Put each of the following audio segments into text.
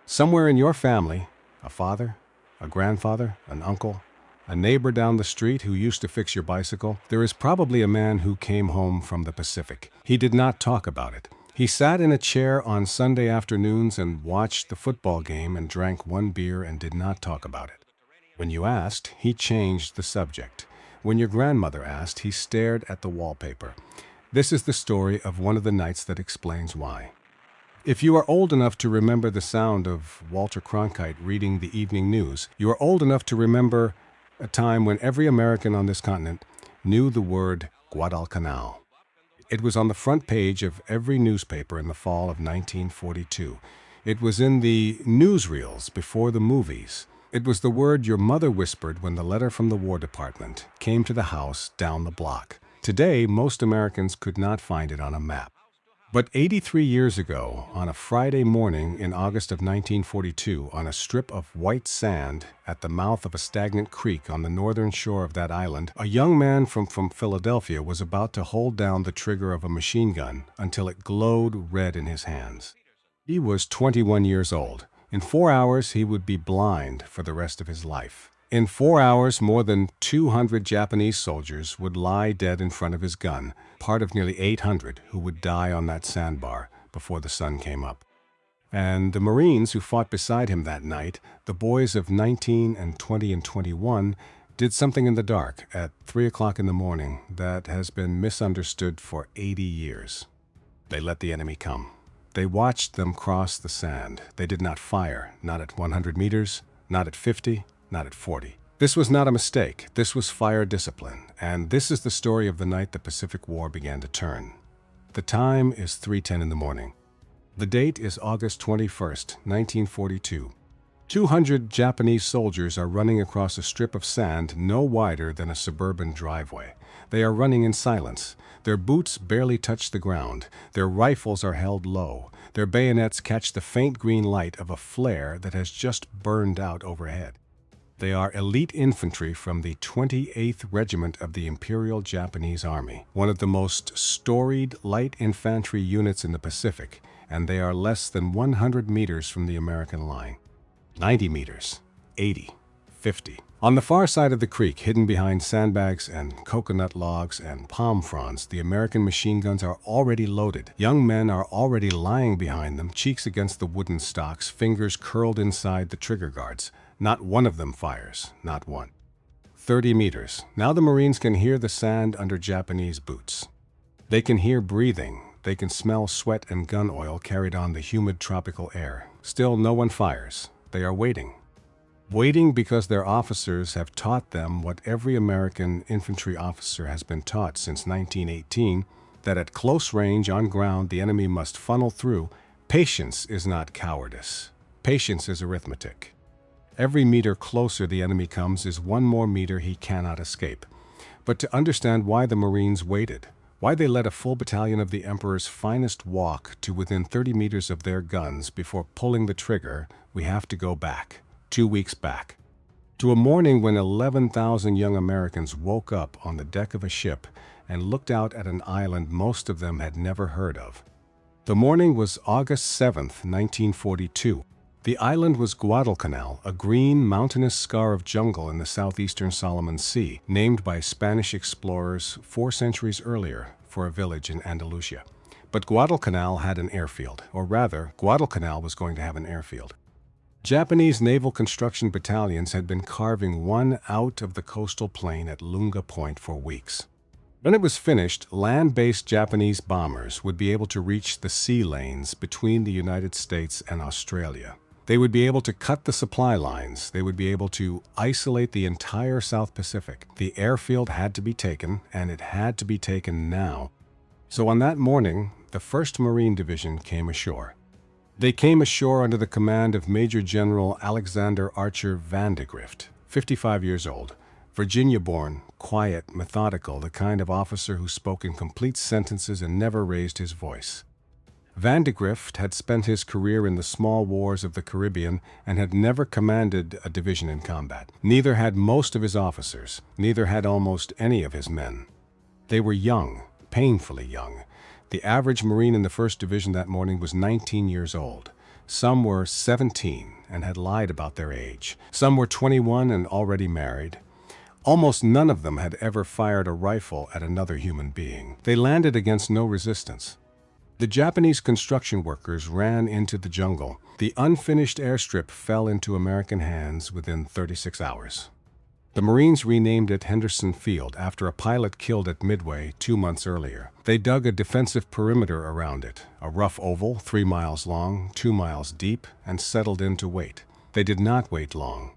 Somewhere in your family, a father, a grandfather, an uncle, a neighbor down the street who used to fix your bicycle, there is probably a man who came home from the Pacific. He did not talk about it. He sat in a chair on Sunday afternoons and watched the football game and drank one beer and did not talk about it. When you asked, he changed the subject. When your grandmother asked, he stared at the wallpaper. This is the story of one of the nights that explains why. If you are old enough to remember the sound of Walter Cronkite reading the evening news, you are old enough to remember a time when every American on this continent knew the word Guadalcanal. It was on the front page of every newspaper in the fall of 1942. It was in the newsreels before the movies. It was the word your mother whispered when the letter from the War Department came to the house down the block. Today, most Americans could not find it on a map. But 83 years ago, on a Friday morning in August of 1942, on a strip of white sand at the mouth of a stagnant creek on the northern shore of that island, a young man from Philadelphia was about to hold down the trigger of a machine gun until it glowed red in his hands. He was 21 years old. In 4 hours, he would be blind for the rest of his life. In 4 hours, more than 200 Japanese soldiers would lie dead in front of his gun, part of nearly 800 who would die on that sandbar before the sun came up. And the Marines who fought beside him that night, the boys of 19 and 20 and 21, did something in the dark at 3 o'clock in the morning that has been misunderstood for 80 years. They let the enemy come. They watched them cross the sand. They did not fire, not at 100 meters, not at 50, not at 40. This was not a mistake. This was fire discipline. And this is the story of the night the Pacific War began to turn. The time is 3:10 in the morning. The date is August 21st, 1942. 200 Japanese soldiers are running across a strip of sand no wider than a suburban driveway. They are running in silence. Their boots barely touch the ground. Their rifles are held low. Their bayonets catch the faint green light of a flare that has just burned out overhead. They are elite infantry from the 28th Regiment of the Imperial Japanese Army, one of the most storied light infantry units in the Pacific, and they are less than 100 meters from the American line. 90 meters, 80, 50. On the far side of the creek, hidden behind sandbags and coconut logs and palm fronds, the American machine guns are already loaded. Young men are already lying behind them, cheeks against the wooden stocks, fingers curled inside the trigger guards. Not one of them fires, not one. 30 meters. Now the Marines can hear the sand under Japanese boots. They can hear breathing. They can smell sweat and gun oil carried on the humid tropical air. Still, no one fires. They are waiting. Waiting because their officers have taught them what every American infantry officer has been taught since 1918, that at close range on ground the enemy must funnel through. Patience is not cowardice. Patience is arithmetic. Every meter closer the enemy comes is one more meter he cannot escape. But to understand why the Marines waited, why they let a full battalion of the Emperor's finest walk to within 30 meters of their guns before pulling the trigger, we have to go back, 2 weeks back, to a morning when 11,000 young Americans woke up on the deck of a ship and looked out at an island most of them had never heard of. The morning was August 7th, 1942. The island was Guadalcanal, a green, mountainous scar of jungle in the southeastern Solomon Sea, named by Spanish explorers 4 centuries earlier for a village in Andalusia. But Guadalcanal had an airfield, or rather, Guadalcanal was going to have an airfield. Japanese naval construction battalions had been carving one out of the coastal plain at Lunga Point for weeks. When it was finished, land-based Japanese bombers would be able to reach the sea lanes between the United States and Australia. They would be able to cut the supply lines. They would be able to isolate the entire South Pacific. The airfield had to be taken, and it had to be taken now. So on that morning, the 1st Marine Division came ashore. They came ashore under the command of Major General Alexander Archer Vandergrift, 55 years old, Virginia-born, quiet, methodical, the kind of officer who spoke in complete sentences and never raised his voice. Vandergrift had spent his career in the small wars of the Caribbean and had never commanded a division in combat. Neither had most of his officers, neither had almost any of his men. They were young, painfully young. The average Marine in the 1st Division that morning was 19 years old. Some were 17 and had lied about their age. Some were 21 and already married. Almost none of them had ever fired a rifle at another human being. They landed against no resistance. The Japanese construction workers ran into the jungle. The unfinished airstrip fell into American hands within 36 hours. The Marines renamed it Henderson Field after a pilot killed at Midway 2 months earlier. They dug a defensive perimeter around it, a rough oval 3 miles long, 2 miles deep, and settled in to wait. They did not wait long.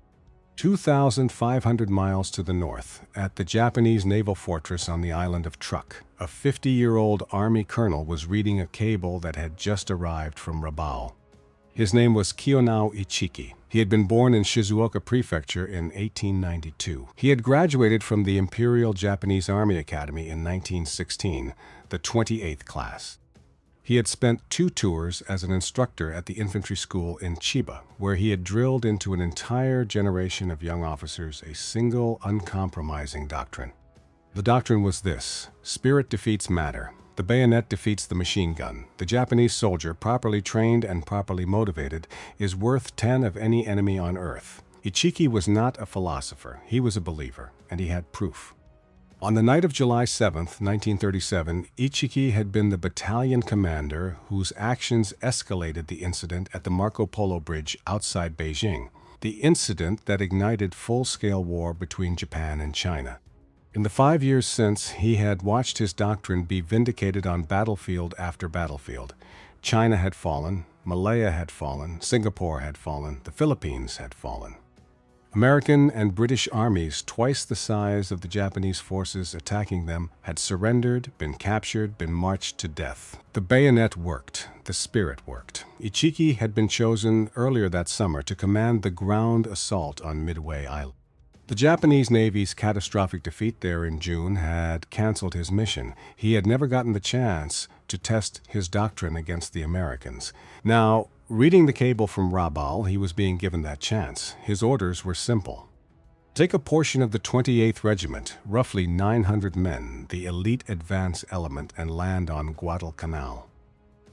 2,500 miles to the north, at the Japanese naval fortress on the island of Truk, a 50-year-old Army colonel was reading a cable that had just arrived from Rabaul. His name was Kiyonao Ichiki. He had been born in Shizuoka Prefecture in 1892. He had graduated from the Imperial Japanese Army Academy in 1916, the 28th class. He had spent 2 tours as an instructor at the infantry school in Chiba, where he had drilled into an entire generation of young officers a single, uncompromising doctrine. The doctrine was this: spirit defeats matter. The bayonet defeats the machine gun. The Japanese soldier, properly trained and properly motivated, is worth 10 of any enemy on earth. Ichiki was not a philosopher. He was a believer, and he had proof. On the night of July 7, 1937, Ichiki had been the battalion commander whose actions escalated the incident at the Marco Polo Bridge outside Beijing, the incident that ignited full-scale war between Japan and China. In the 5 years since, he had watched his doctrine be vindicated on battlefield after battlefield. China had fallen, Malaya had fallen, Singapore had fallen, the Philippines had fallen. American and British armies, twice the size of the Japanese forces attacking them, had surrendered, been captured, been marched to death. The bayonet worked. The spirit worked. Ichiki had been chosen earlier that summer to command the ground assault on Midway Island. The Japanese Navy's catastrophic defeat there in June had canceled his mission. He had never gotten the chance to test his doctrine against the Americans. Now, reading the cable from Rabaul, he was being given that chance. His orders were simple. Take a portion of the 28th Regiment, roughly 900 men, the elite advance element, and land on Guadalcanal.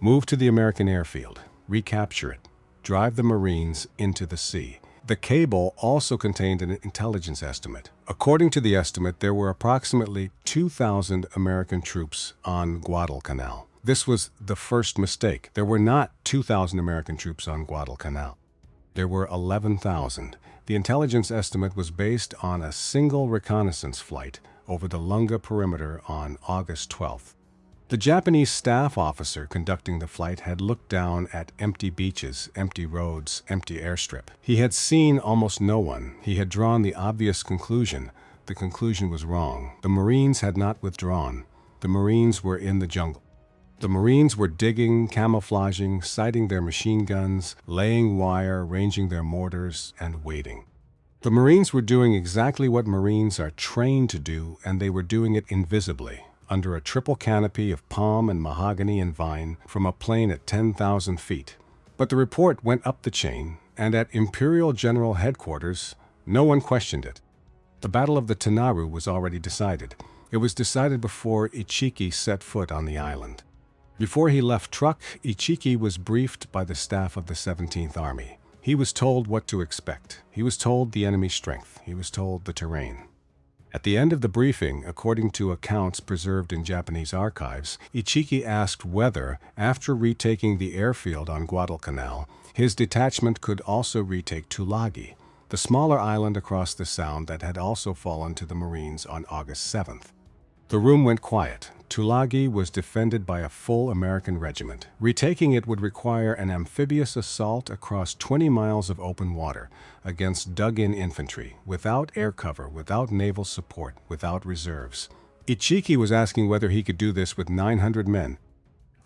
Move to the American airfield, recapture it, drive the Marines into the sea. The cable also contained an intelligence estimate. According to the estimate, there were approximately 2,000 American troops on Guadalcanal. This was the first mistake. There were not 2,000 American troops on Guadalcanal. There were 11,000. The intelligence estimate was based on a single reconnaissance flight over the Lunga perimeter on August 12th. The Japanese staff officer conducting the flight had looked down at empty beaches, empty roads, empty airstrip. He had seen almost no one. He had drawn the obvious conclusion. The conclusion was wrong. The Marines had not withdrawn. The Marines were in the jungle. The Marines were digging, camouflaging, sighting their machine guns, laying wire, ranging their mortars, and waiting. The Marines were doing exactly what Marines are trained to do, and they were doing it invisibly, under a triple canopy of palm and mahogany and vine from a plane at 10,000 feet. But the report went up the chain, and at Imperial General Headquarters, no one questioned it. The Battle of the Tanaru was already decided. It was decided before Ichiki set foot on the island. Before he left Truk, Ichiki was briefed by the staff of the 17th Army. He was told what to expect. He was told the enemy's strength. He was told the terrain. At the end of the briefing, according to accounts preserved in Japanese archives, Ichiki asked whether, after retaking the airfield on Guadalcanal, his detachment could also retake Tulagi, the smaller island across the Sound that had also fallen to the Marines on August 7th. The room went quiet. Tulagi was defended by a full American regiment. Retaking it would require an amphibious assault across 20 miles of open water against dug-in infantry, without air cover, without naval support, without reserves. Ichiki was asking whether he could do this with 900 men,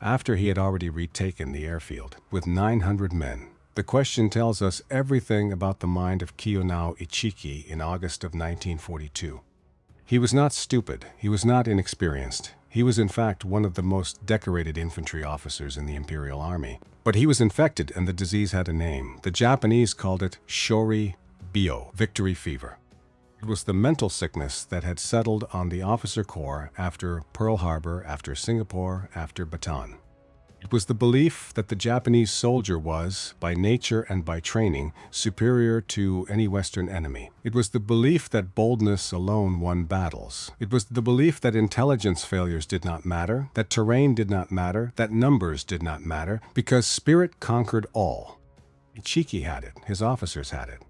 after he had already retaken the airfield, with 900 men. The question tells us everything about the mind of Kiyonao Ichiki in August of 1942. He was not stupid. He was not inexperienced. He was in fact one of the most decorated infantry officers in the Imperial Army. But he was infected, and the disease had a name. The Japanese called it Shori Bio, victory fever. It was the mental sickness that had settled on the officer corps after Pearl Harbor, after Singapore, after Bataan. It was the belief that the Japanese soldier was, by nature and by training, superior to any Western enemy. It was the belief that boldness alone won battles. It was the belief that intelligence failures did not matter, that terrain did not matter, that numbers did not matter, because spirit conquered all. Ichiki had it, his officers had it.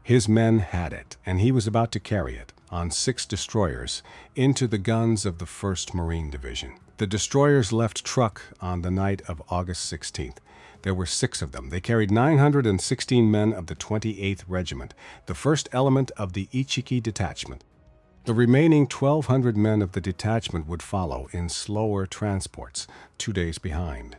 His men had it, and he was about to carry it, on 6 destroyers, into the guns of the 1st Marine Division. The destroyers left Truk on the night of August 16th. There were 6 of them. They carried 916 men of the 28th Regiment, the first element of the Ichiki Detachment. The remaining 1,200 men of the detachment would follow in slower transports, 2 days behind.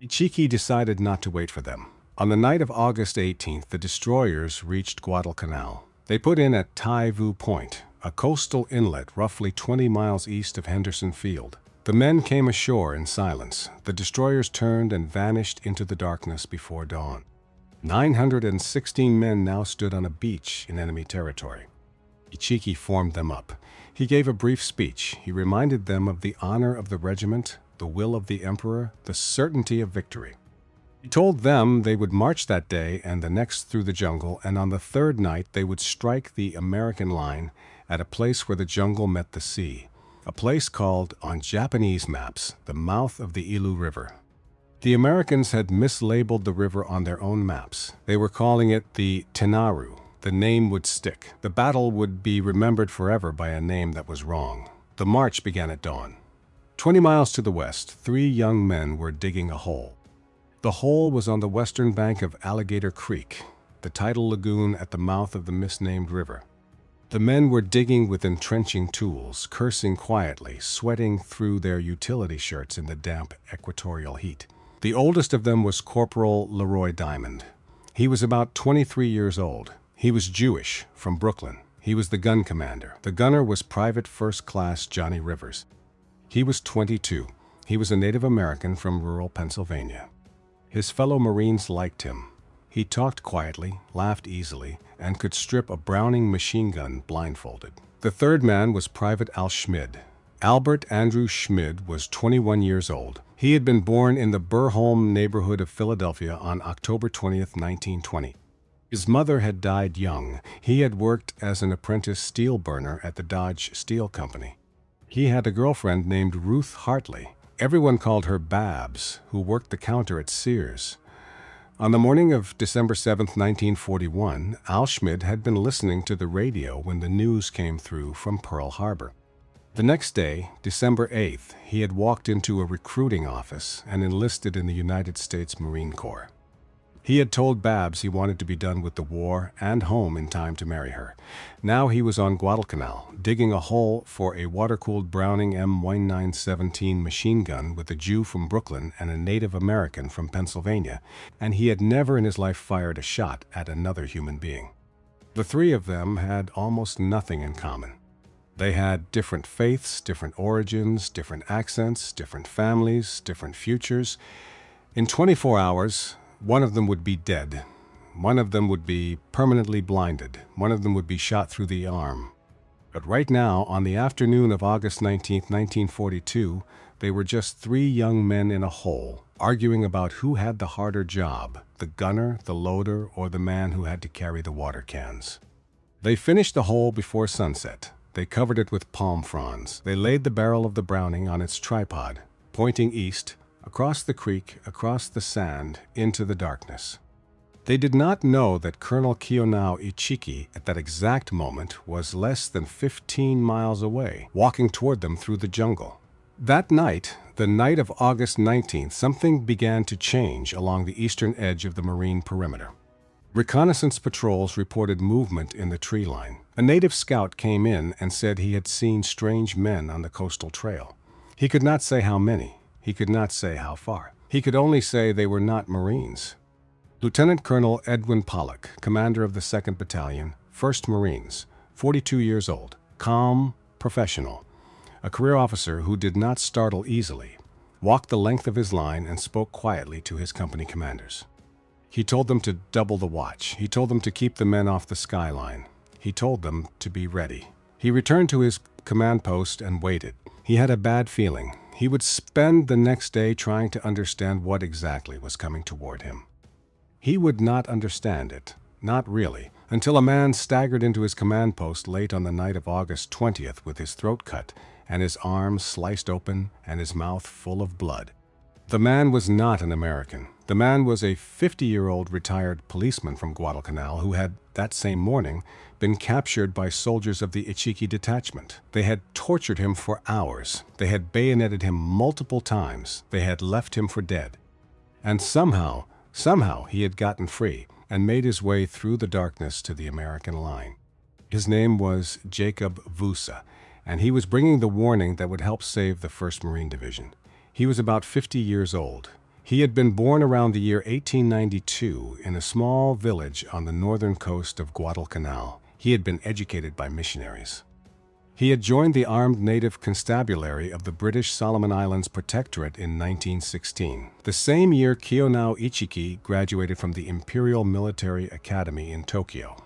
Ichiki decided not to wait for them. On the night of August 18th, the destroyers reached Guadalcanal. They put in at Tai Vu Point, a coastal inlet roughly 20 miles east of Henderson Field. The men came ashore in silence. The destroyers turned and vanished into the darkness before dawn. 916 men now stood on a beach in enemy territory. Ichiki formed them up. He gave a brief speech. He reminded them of the honor of the regiment, the will of the emperor, the certainty of victory. He told them they would march that day and the next through the jungle, and on the 3rd night they would strike the American line at a place where the jungle met the sea, a place called, on Japanese maps, the mouth of the Ilu River. The Americans had mislabeled the river on their own maps. They were calling it the Tenaru. The name would stick. The battle would be remembered forever by a name that was wrong. The march began at dawn. 20 miles to the west, 3 young men were digging a hole. The hole was on the western bank of Alligator Creek, the tidal lagoon at the mouth of the misnamed river. The men were digging with entrenching tools, cursing quietly, sweating through their utility shirts in the damp equatorial heat. The oldest of them was Corporal Leroy Diamond. He was about 23 years old. He was Jewish, from Brooklyn. He was the gun commander. The gunner was Private First Class Johnny Rivers. He was 22. He was a Native American from rural Pennsylvania. His fellow Marines liked him. He talked quietly, laughed easily, and could strip a Browning machine gun blindfolded. The 3rd man was Private Al Schmid. Albert Andrew Schmid was 21 years old. He had been born in the Burholm neighborhood of Philadelphia on October 20th, 1920. His mother had died young. He had worked as an apprentice steel burner at the Dodge Steel Company. He had a girlfriend named Ruth Hartley. Everyone called her Babs, who worked the counter at Sears. On the morning of December 7, 1941, Al Schmid had been listening to the radio when the news came through from Pearl Harbor. The next day, December 8th, he had walked into a recruiting office and enlisted in the United States Marine Corps. He had told Babs he wanted to be done with the war and home in time to marry her. Now he was on Guadalcanal, digging a hole for a water-cooled Browning M1917 machine gun with a Jew from Brooklyn and a Native American from Pennsylvania, and he had never in his life fired a shot at another human being. The 3 of them had almost nothing in common. They had different faiths, different origins, different accents, different families, different futures. In 24 hours, one of them would be dead. One of them would be permanently blinded. One of them would be shot through the arm. But right now, on the afternoon of August 19, 1942, they were just 3 young men in a hole, arguing about who had the harder job, the gunner, the loader, or the man who had to carry the water cans. They finished the hole before sunset. They covered it with palm fronds. They laid the barrel of the Browning on its tripod, pointing east, across the creek, across the sand, into the darkness. They did not know that Colonel Kiyonao Ichiki, at that exact moment, was less than 15 miles away, walking toward them through the jungle. That night, the night of August 19th, something began to change along the eastern edge of the marine perimeter. Reconnaissance patrols reported movement in the tree line. A native scout came in and said he had seen strange men on the coastal trail. He could not say how many. He could not say how far. He could only say they were not Marines. Lieutenant Colonel Edwin Pollock, commander of the 2nd Battalion, 1st Marines, 42 years old, calm, professional, a career officer who did not startle easily, walked the length of his line and spoke quietly to his company commanders. He told them to double the watch. He told them to keep the men off the skyline. He told them to be ready. He returned to his command post and waited. He had a bad feeling. He would spend the next day trying to understand what exactly was coming toward him. He would not understand it, not really, until a man staggered into his command post late on the night of August 20th with his throat cut and his arms sliced open and his mouth full of blood. The man was not an American. The man was a 50-year-old retired policeman from Guadalcanal who had, that same morning, been captured by soldiers of the Ichiki Detachment. They had tortured him for hours. They had bayoneted him multiple times. They had left him for dead. And somehow he had gotten free and made his way through the darkness to the American line. His name was Jacob Vuza, and he was bringing the warning that would help save the 1st Marine Division. He was about 50 years old. He had been born around the year 1892 in a small village on the northern coast of Guadalcanal. He had been educated by missionaries. He had joined the armed native constabulary of the British Solomon Islands Protectorate in 1916, the same year Kiyonao Ichiki graduated from the Imperial Military Academy in Tokyo.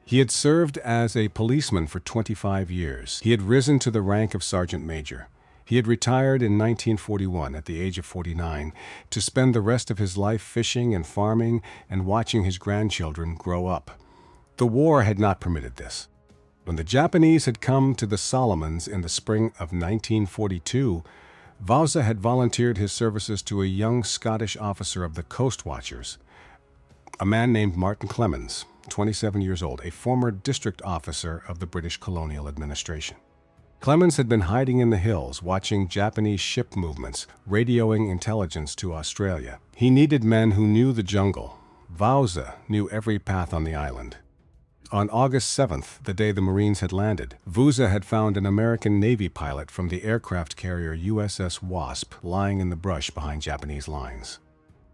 He had served as a policeman for 25 years. He had risen to the rank of sergeant major. He had retired in 1941 at the age of 49 to spend the rest of his life fishing and farming and watching his grandchildren grow up. The war had not permitted this. When the Japanese had come to the Solomons in the spring of 1942, Vuza had volunteered his services to a young Scottish officer of the Coast Watchers, a man named Martin Clemens, 27 years old, a former district officer of the British colonial administration. Clemens had been hiding in the hills, watching Japanese ship movements, radioing intelligence to Australia. He needed men who knew the jungle. Vuza knew every path on the island. On August 7th, the day the Marines had landed, Vuza had found an American Navy pilot from the aircraft carrier USS Wasp lying in the brush behind Japanese lines.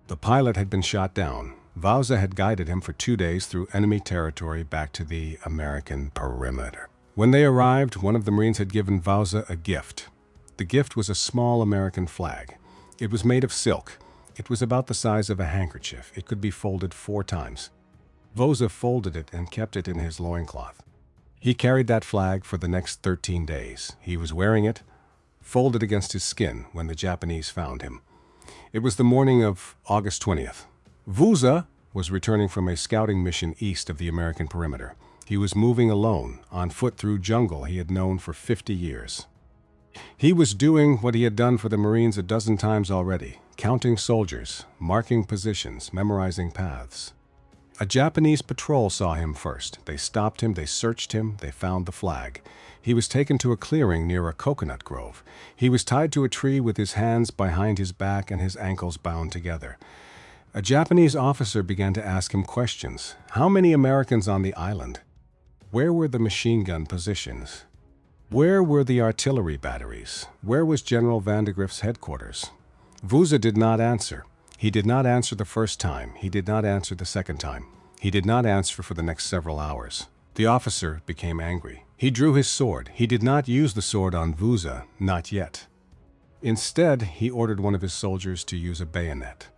The pilot had been shot down. Vuza had guided him for 2 days through enemy territory back to the American perimeter. When they arrived, one of the Marines had given Vuza a gift. The gift was a small American flag. It was made of silk. It was about the size of a handkerchief. It could be folded 4 times. Vuza folded it and kept it in his loincloth. He carried that flag for the next 13 days. He was wearing it, folded against his skin, when the Japanese found him. It was the morning of August 20th. Vuza was returning from a scouting mission east of the American perimeter. He was moving alone, on foot through jungle he had known for 50 years. He was doing what he had done for the Marines a dozen times already, counting soldiers, marking positions, memorizing paths. A Japanese patrol saw him first. They stopped him, they searched him, they found the flag. He was taken to a clearing near a coconut grove. He was tied to a tree with his hands behind his back and his ankles bound together. A Japanese officer began to ask him questions. How many Americans on the island? Where were the machine gun positions? Where were the artillery batteries? Where was General Vandergrift's headquarters? Vuza did not answer. He did not answer the first time. He did not answer the second time. He did not answer for the next several hours. The officer became angry. He drew his sword. He did not use the sword on Vuza, not yet. Instead, he ordered one of his soldiers to use a bayonet.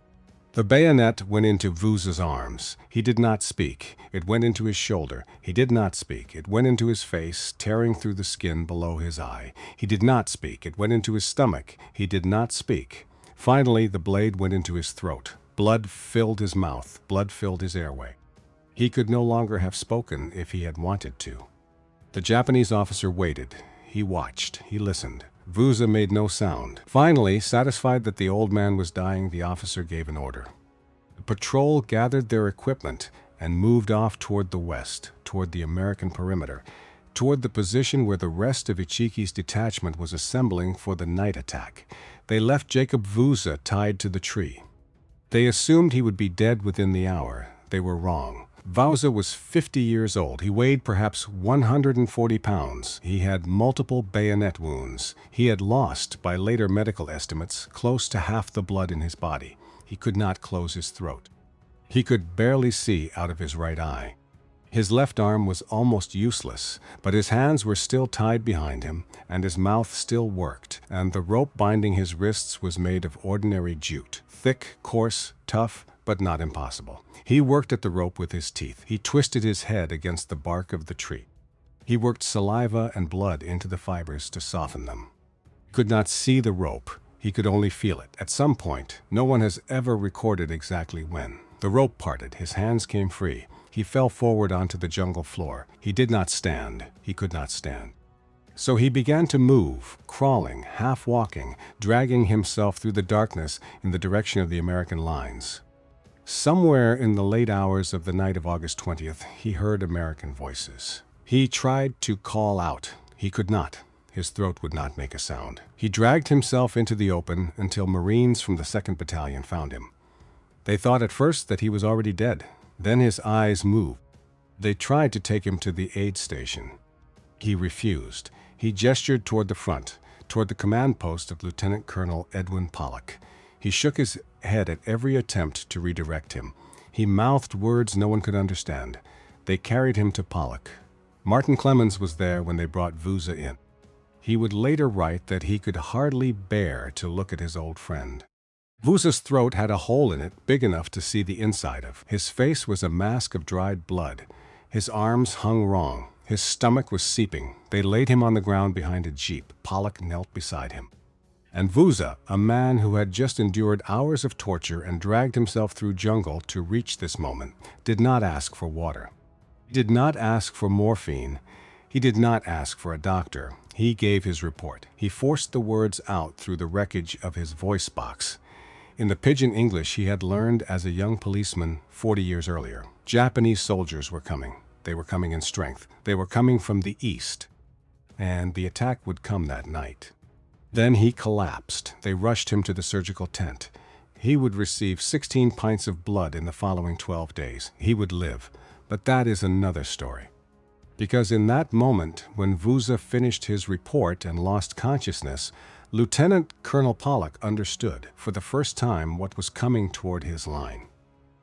The bayonet went into Vuza's arms. He did not speak. It went into his shoulder. He did not speak. It went into his face, tearing through the skin below his eye. He did not speak. It went into his stomach. He did not speak. Finally, the blade went into his throat. Blood filled his mouth. Blood filled his airway. He could no longer have spoken if he had wanted to. The Japanese officer waited. He watched. He listened. Vuza made no sound. Finally, satisfied that the old man was dying, the officer gave an order. The patrol gathered their equipment and moved off toward the west, toward the American perimeter, toward the position where the rest of Ichiki's detachment was assembling for the night attack. They left Jacob Vuza tied to the tree. They assumed he would be dead within the hour. They were wrong. Vuza was 50 years old. He weighed perhaps 140 pounds. He had multiple bayonet wounds. He had lost, by later medical estimates, close to half the blood in his body. He could not close his throat. He could barely see out of his right eye. His left arm was almost useless, but his hands were still tied behind him, and his mouth still worked, and the rope binding his wrists was made of ordinary jute, thick, coarse, tough, but not impossible. He worked at the rope with his teeth. He twisted his head against the bark of the tree. He worked saliva and blood into the fibers to soften them. He could not see the rope. He could only feel it. At some point, no one has ever recorded exactly when, the rope parted. His hands came free. He fell forward onto the jungle floor. He did not stand. He could not stand. So he began to move, crawling, half walking, dragging himself through the darkness in the direction of the American lines. Somewhere in the late hours of the night of August 20th, he heard American voices. He tried to call out. He could not. His throat would not make a sound. He dragged himself into the open until Marines from the 2nd Battalion found him. They thought at first that he was already dead. Then his eyes moved. They tried to take him to the aid station. He refused. He gestured toward the front, toward the command post of Lieutenant Colonel Edwin Pollock. He shook his head at every attempt to redirect him. He mouthed words no one could understand. They carried him to Pollock. Martin Clemens was there when they brought Vuza in. He would later write that he could hardly bear to look at his old friend. Vuza's throat had a hole in it big enough to see the inside of. His face was a mask of dried blood. His arms hung wrong. His stomach was seeping. They laid him on the ground behind a jeep. Pollock knelt beside him. And Vuza, a man who had just endured hours of torture and dragged himself through jungle to reach this moment, did not ask for water. He did not ask for morphine. He did not ask for a doctor. He gave his report. He forced the words out through the wreckage of his voice box. In the pidgin English he had learned as a young policeman 40 years earlier. Japanese soldiers were coming. They were coming in strength. They were coming from the east. And the attack would come that night. Then he collapsed. They rushed him to the surgical tent. He would receive 16 pints of blood in the following 12 days. He would live. But that is another story. Because in that moment, when Vuza finished his report and lost consciousness, Lieutenant Colonel Pollock understood for the first time what was coming toward his line.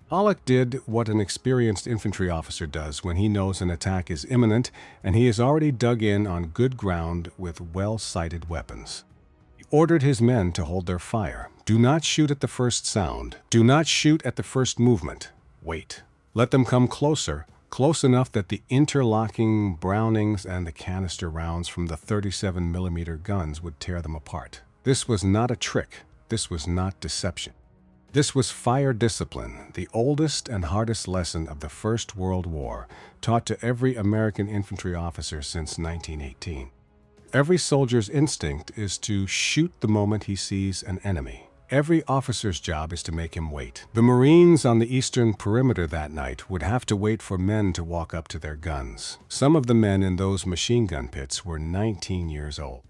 Pollock did what an experienced infantry officer does when he knows an attack is imminent and he is already dug in on good ground with well-sighted weapons. He ordered his men to hold their fire. Do not shoot at the first sound. Do not shoot at the first movement. Wait. Let them come closer, close enough that the interlocking Brownings and the canister rounds from the 37mm guns would tear them apart. This was not a trick. This was not deception. This was fire discipline, the oldest and hardest lesson of the First World War, taught to every American infantry officer since 1918. Every soldier's instinct is to shoot the moment he sees an enemy. Every officer's job is to make him wait. The Marines on the eastern perimeter that night would have to wait for men to walk up to their guns. Some of the men in those machine gun pits were 19 years old.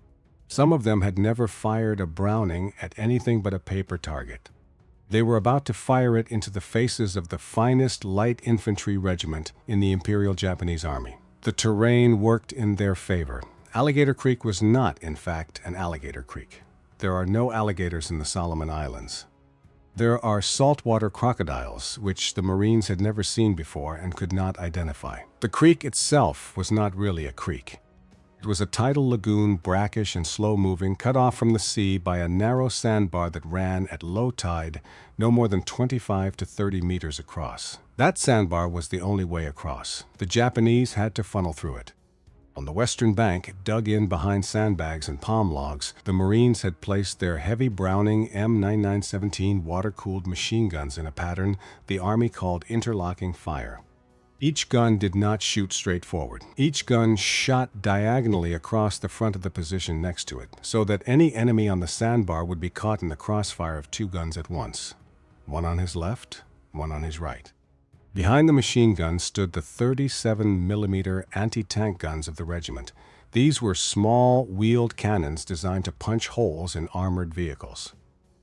Some of them had never fired a Browning at anything but a paper target. They were about to fire it into the faces of the finest light infantry regiment in the Imperial Japanese Army. The terrain worked in their favor. Alligator Creek was not, in fact, an alligator creek. There are no alligators in the Solomon Islands. There are saltwater crocodiles, which the Marines had never seen before and could not identify. The creek itself was not really a creek. It was a tidal lagoon, brackish and slow-moving, cut off from the sea by a narrow sandbar that ran at low tide, no more than 25 to 30 meters across. That sandbar was the only way across. The Japanese had to funnel through it. On the western bank, dug in behind sandbags and palm logs, the Marines had placed their heavy Browning M9917 water-cooled machine guns in a pattern the Army called interlocking fire. Each gun did not shoot straight forward. Each gun shot diagonally across the front of the position next to it, so that any enemy on the sandbar would be caught in the crossfire of two guns at once. One on his left, one on his right. Behind the machine guns stood the 37mm anti-tank guns of the regiment. These were small, wheeled cannons designed to punch holes in armored vehicles.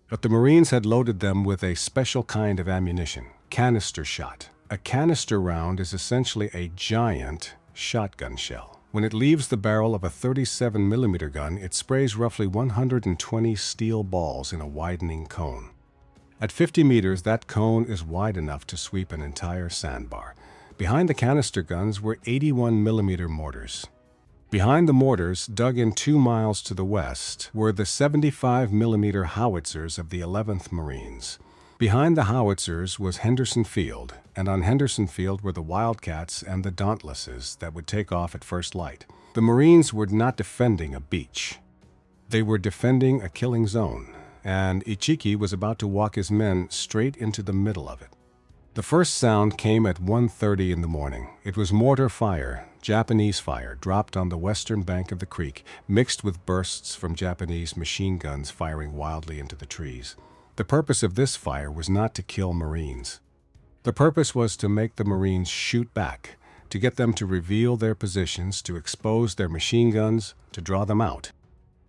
But the Marines had loaded them with a special kind of ammunition, canister shot. A canister round is essentially a giant shotgun shell. When it leaves the barrel of a 37mm gun, it sprays roughly 120 steel balls in a widening cone. At 50 meters, that cone is wide enough to sweep an entire sandbar. Behind the canister guns were 81mm mortars. Behind the mortars, dug in 2 miles to the west, were the 75mm howitzers of the 11th Marines. Behind the howitzers was Henderson Field, and on Henderson Field were the Wildcats and the Dauntlesses that would take off at first light. The Marines were not defending a beach. They were defending a killing zone, and Ichiki was about to walk his men straight into the middle of it. The first sound came at 1:30 in the morning. It was mortar fire, Japanese fire, dropped on the western bank of the creek, mixed with bursts from Japanese machine guns firing wildly into the trees. The purpose of this fire was not to kill Marines. The purpose was to make the Marines shoot back, to get them to reveal their positions, to expose their machine guns, to draw them out.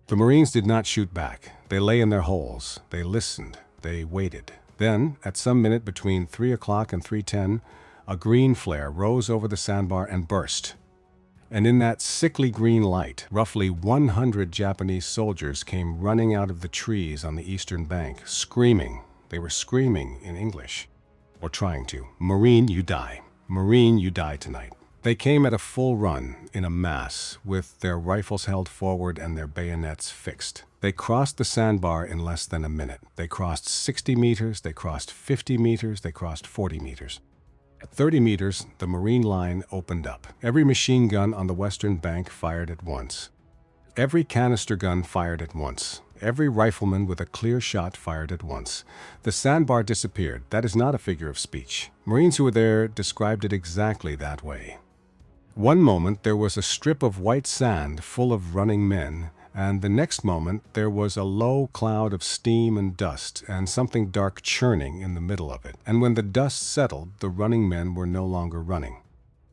The Marines did not shoot back. They lay in their holes. They listened. They waited. Then, at some minute between 3 o'clock and 3:10, a green flare rose over the sandbar and burst. And in that sickly green light, roughly 100 Japanese soldiers came running out of the trees on the eastern bank, screaming. They were screaming in English, or trying to. "Marine, you die. Marine, you die tonight." They came at a full run, in a mass, with their rifles held forward and their bayonets fixed. They crossed the sandbar in less than a minute. They crossed 60 meters, they crossed 50 meters, they crossed 40 meters. At 30 meters, the Marine line opened up. Every machine gun on the western bank fired at once. Every canister gun fired at once. Every rifleman with a clear shot fired at once. The sandbar disappeared. That is not a figure of speech. Marines who were there described it exactly that way. One moment there was a strip of white sand full of running men, and the next moment there was a low cloud of steam and dust and something dark churning in the middle of it. And when the dust settled, the running men were no longer running.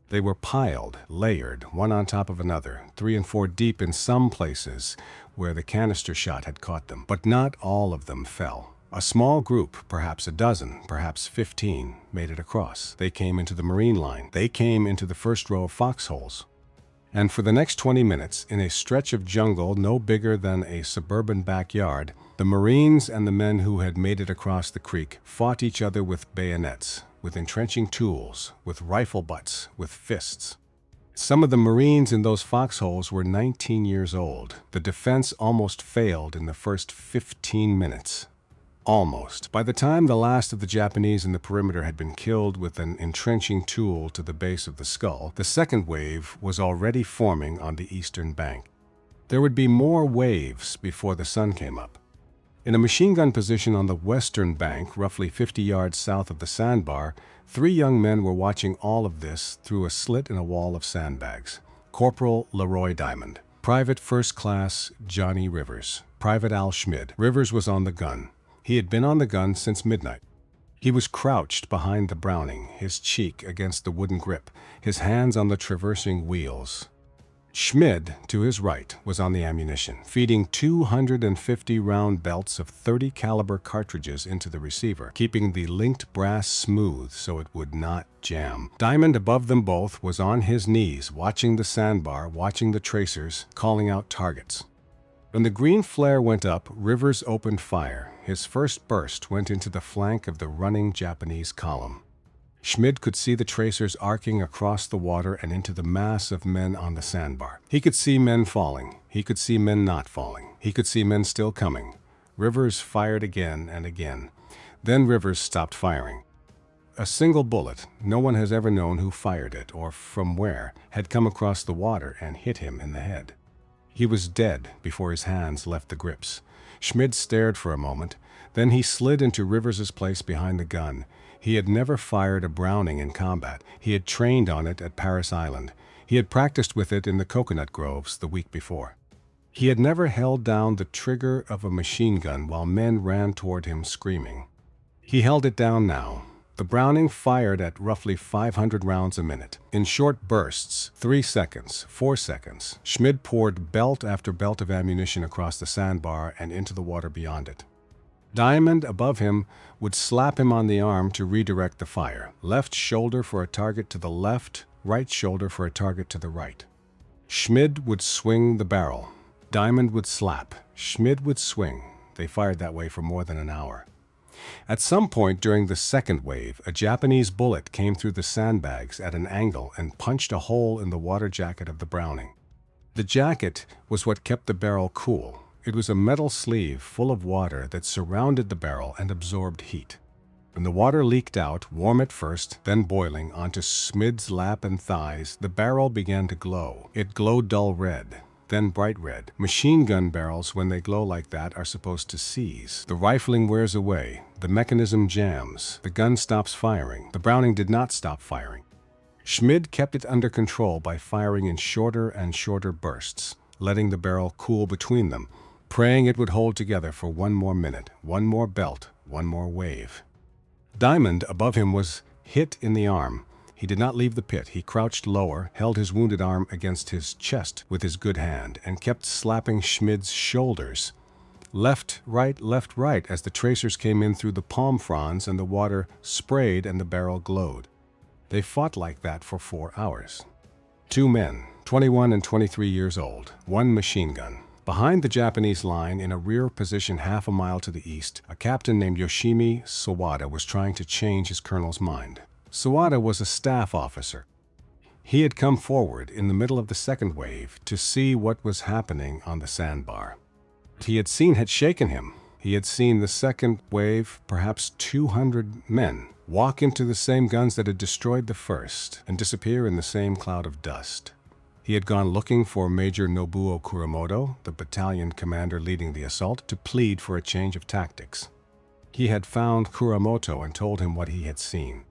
They were piled, layered, one on top of another, 3 and 4 deep in some places where the canister shot had caught them. But not all of them fell. A small group, perhaps a dozen, perhaps 15, made it across. They came into the Marine line. They came into the first row of foxholes. And for the next 20 minutes, in a stretch of jungle no bigger than a suburban backyard, the Marines and the men who had made it across the creek fought each other with bayonets, with entrenching tools, with rifle butts, with fists. Some of the Marines in those foxholes were 19 years old. The defense almost failed in the first 15 minutes. Almost. By the time the last of the Japanese in the perimeter had been killed with an entrenching tool to the base of the skull, the second wave was already forming on the eastern bank. There would be more waves before the sun came up. In a machine gun position on the western bank, roughly 50 yards south of the sandbar, 3 young men were watching all of this through a slit in a wall of sandbags. Corporal Leroy Diamond, Private First Class Johnny Rivers, Private Al Schmid. Rivers was on the gun. He had been on the gun since midnight. He was crouched behind the Browning, his cheek against the wooden grip, his hands on the traversing wheels. Schmid, to his right, was on the ammunition, feeding 250 round belts of 30 caliber cartridges into the receiver, keeping the linked brass smooth so it would not jam. Diamond, above them both, was on his knees, watching the sandbar, watching the tracers, calling out targets. When the green flare went up, Rivers opened fire. His first burst went into the flank of the running Japanese column. Schmid could see the tracers arcing across the water and into the mass of men on the sandbar. He could see men falling. He could see men not falling. He could see men still coming. Rivers fired again and again. Then Rivers stopped firing. A single bullet, no one has ever known who fired it or from where, had come across the water and hit him in the head. He was dead before his hands left the grips. Schmid stared for a moment. Then he slid into Rivers's place behind the gun. He had never fired a Browning in combat. He had trained on it at Paris Island. He had practiced with it in the coconut groves the week before. He had never held down the trigger of a machine gun while men ran toward him screaming. He held it down now. The Browning fired at roughly 500 rounds a minute. In short bursts, 3 seconds, 4 seconds, Schmid poured belt after belt of ammunition across the sandbar and into the water beyond it. Diamond, above him, would slap him on the arm to redirect the fire. Left shoulder for a target to the left, right shoulder for a target to the right. Schmid would swing the barrel. Diamond would slap. Schmid would swing. They fired that way for more than an hour. At some point during the second wave, a Japanese bullet came through the sandbags at an angle and punched a hole in the water jacket of the Browning. The jacket was what kept the barrel cool. It was a metal sleeve full of water that surrounded the barrel and absorbed heat. When the water leaked out, warm at first, then boiling, onto Schmid's lap and thighs, the barrel began to glow. It glowed dull red. then bright red. Machine gun barrels, when they glow like that, are supposed to seize. The rifling wears away. The mechanism jams. The gun stops firing. The Browning did not stop firing. Schmid kept it under control by firing in shorter and shorter bursts, letting the barrel cool between them, praying it would hold together for one more minute, one more belt, one more wave. Diamond, above him, was hit in the arm. He did not leave the pit. He crouched lower, held his wounded arm against his chest with his good hand, and kept slapping Schmid's shoulders. Left, right, as the tracers came in through the palm fronds and the water sprayed and the barrel glowed. They fought like that for 4 hours. 2 men, 21 and 23 years old, 1 machine gun. Behind the Japanese line, in a rear position half a mile to the east, a captain named Yoshimi Sawada was trying to change his colonel's mind. Sawada was a staff officer. He had come forward in the middle of the second wave to see what was happening on the sandbar. What he had seen had shaken him. He had seen the second wave, perhaps 200 men, walk into the same guns that had destroyed the first and disappear in the same cloud of dust. He had gone looking for Major Nobuo Kuramoto, the battalion commander leading the assault, to plead for a change of tactics. He had found Kuramoto and told him what he had seen.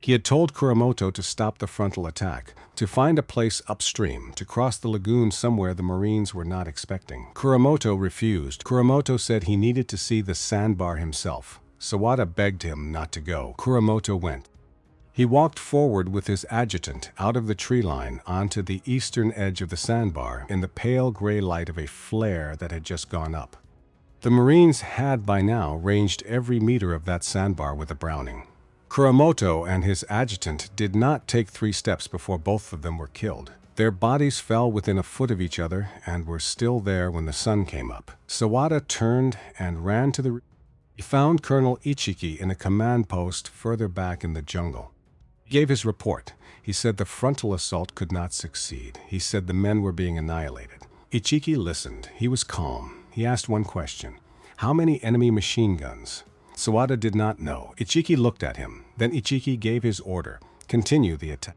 He had told Kuramoto to stop the frontal attack, to find a place upstream, to cross the lagoon somewhere the Marines were not expecting. Kuramoto refused. Kuramoto said he needed to see the sandbar himself. Sawada begged him not to go. Kuramoto went. He walked forward with his adjutant out of the tree line onto the eastern edge of the sandbar in the pale gray light of a flare that had just gone up. The Marines had by now ranged every meter of that sandbar with a Browning. Kuramoto and his adjutant did not take 3 steps before both of them were killed. Their bodies fell within a foot of each other and were still there when the sun came up. Sawada turned and ran to the... He found Colonel Ichiki in a command post further back in the jungle. He gave his report. He said the frontal assault could not succeed. He said the men were being annihilated. Ichiki listened. He was calm. He asked one question. How many enemy machine guns? Sawada did not know. Ichiki looked at him. Then Ichiki gave his order. Continue the attack.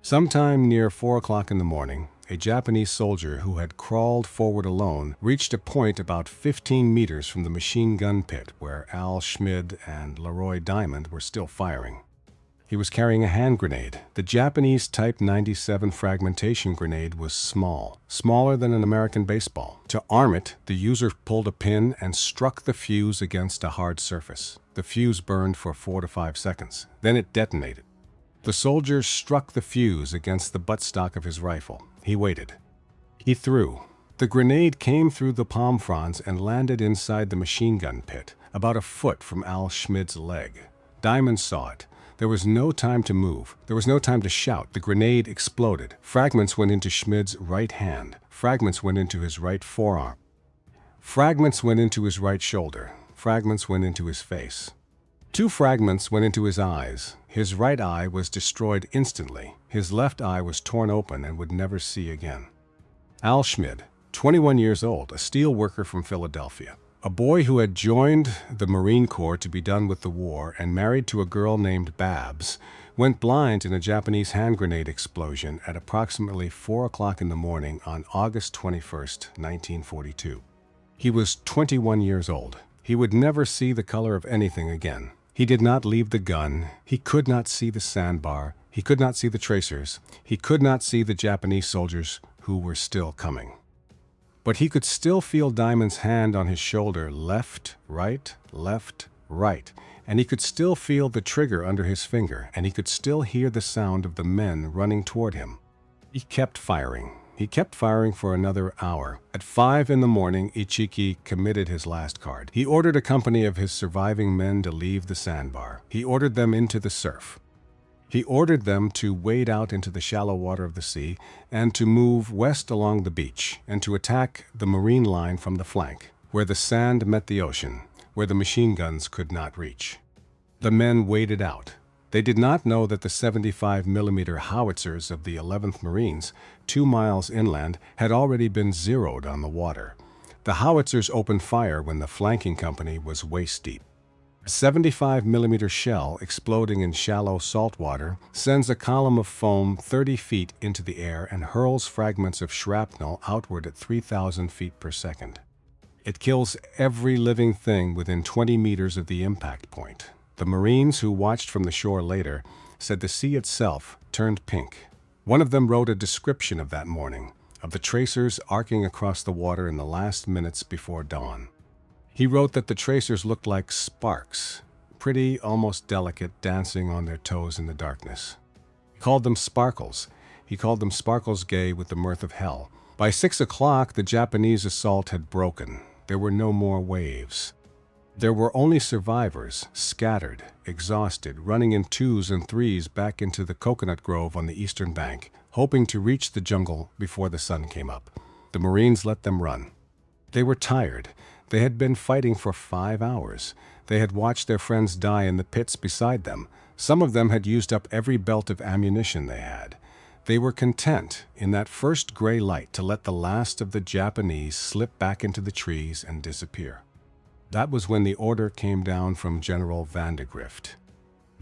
Sometime near 4 o'clock in the morning, a Japanese soldier who had crawled forward alone reached a point about 15 meters from the machine gun pit where Al Schmid and Leroy Diamond were still firing. He was carrying a hand grenade. The Japanese Type 97 fragmentation grenade was small, smaller than an American baseball. To arm it, the user pulled a pin and struck the fuse against a hard surface. The fuse burned for 4 to 5 seconds. Then it detonated. The soldier struck the fuse against the buttstock of his rifle. He waited. He threw. The grenade came through the palm fronds and landed inside the machine gun pit, about a foot from Al Schmid's leg. Diamond saw it. There was no time to move. There was no time to shout. The grenade exploded. Fragments went into Schmid's right hand. Fragments went into his right forearm. Fragments went into his right shoulder. Fragments went into his face. 2 fragments went into his eyes. His right eye was destroyed instantly. His left eye was torn open and would never see again. Al Schmid, 21 years old, a steel worker from Philadelphia. A boy who had joined the Marine Corps to be done with the war and married to a girl named Babs, went blind in a Japanese hand grenade explosion at approximately 4 o'clock in the morning on August 21st, 1942. He was 21 years old. He would never see the color of anything again. He did not leave the gun. He could not see the sandbar. He could not see the tracers. He could not see the Japanese soldiers who were still coming. But he could still feel Diamond's hand on his shoulder, left, right, and he could still feel the trigger under his finger, and he could still hear the sound of the men running toward him. He kept firing. He kept firing for another hour. At 5 in the morning, Ichiki committed his last card. He ordered a company of his surviving men to leave the sandbar. He ordered them into the surf. He ordered them to wade out into the shallow water of the sea and to move west along the beach and to attack the marine line from the flank, where the sand met the ocean, where the machine guns could not reach. The men waded out. They did not know that the 75mm howitzers of the 11th Marines, 2 miles inland, had already been zeroed on the water. The howitzers opened fire when the flanking company was waist deep. A 75 mm shell exploding in shallow salt water sends a column of foam 30 feet into the air and hurls fragments of shrapnel outward at 3,000 feet per second. It kills every living thing within 20 meters of the impact point. The Marines who watched from the shore later said the sea itself turned pink. One of them wrote a description of that morning, of the tracers arcing across the water in the last minutes before dawn. He wrote that the tracers looked like sparks, pretty, almost delicate, dancing on their toes in the darkness. He called them sparkles. He called them sparkles gay with the mirth of hell. By 6 o'clock, the Japanese assault had broken. There were no more waves. There were only survivors, scattered, exhausted, running in 2s and 3s back into the coconut grove on the eastern bank, hoping to reach the jungle before the sun came up. The Marines let them run. They were tired. They had been fighting for 5 hours. They had watched their friends die in the pits beside them. Some of them had used up every belt of ammunition they had. They were content, in that first gray light, to let the last of the Japanese slip back into the trees and disappear. That was when the order came down from General Vandergrift.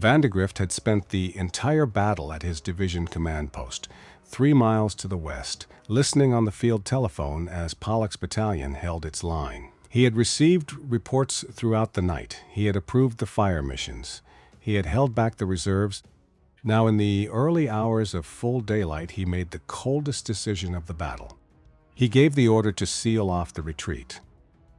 Vandergrift had spent the entire battle at his division command post, 3 miles to the west, listening on the field telephone as Pollock's battalion held its line. He had received reports throughout the night. He had approved the fire missions. He had held back the reserves. Now, in the early hours of full daylight, he made the coldest decision of the battle. He gave the order to seal off the retreat.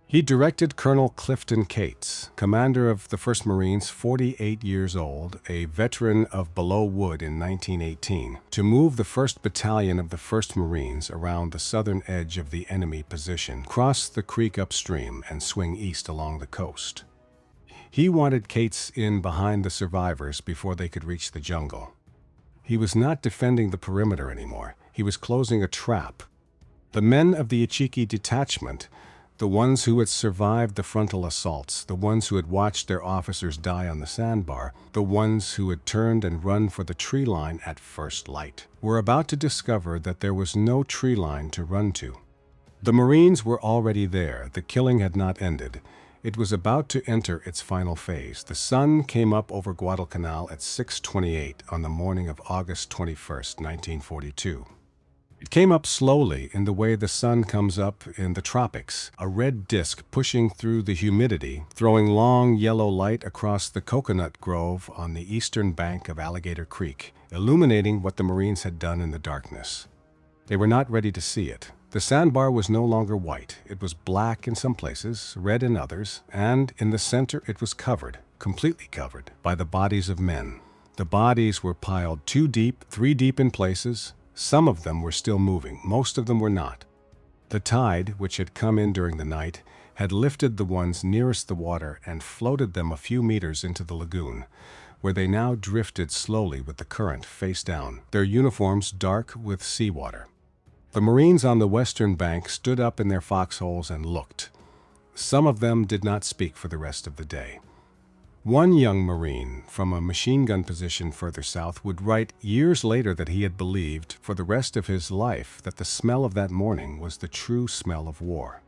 He directed Colonel Clifton Cates, commander of the 1st Marines, 48 years old, a veteran of Below Wood in 1918, to move the 1st Battalion of the 1st Marines around the southern edge of the enemy position, cross the creek upstream, and swing east along the coast. He wanted Cates in behind the survivors before they could reach the jungle. He was not defending the perimeter anymore. He was closing a trap. The men of the Ichiki Detachment, the ones who had survived the frontal assaults, the ones who had watched their officers die on the sandbar, the ones who had turned and run for the tree line at first light, were about to discover that there was no tree line to run to. The Marines were already there. The killing had not ended. It was about to enter its final phase. The sun came up over Guadalcanal at 6:28 on the morning of August 21st, 1942. It came up slowly in the way the sun comes up in the tropics, a red disk pushing through the humidity, throwing long yellow light across the coconut grove on the eastern bank of Alligator Creek, illuminating what the Marines had done in the darkness. They were not ready to see it. The sandbar was no longer white. It was black in some places, red in others, and in the center it was covered, completely covered, by the bodies of men. The bodies were piled 2 deep, 3 deep in places. Some of them were still moving, most of them were not. The tide, which had come in during the night, had lifted the ones nearest the water and floated them a few meters into the lagoon, where they now drifted slowly with the current face down, their uniforms dark with seawater. The Marines on the western bank stood up in their foxholes and looked. Some of them did not speak for the rest of the day. One young Marine from a machine gun position further south would write years later that he had believed for the rest of his life that the smell of that morning was the true smell of war.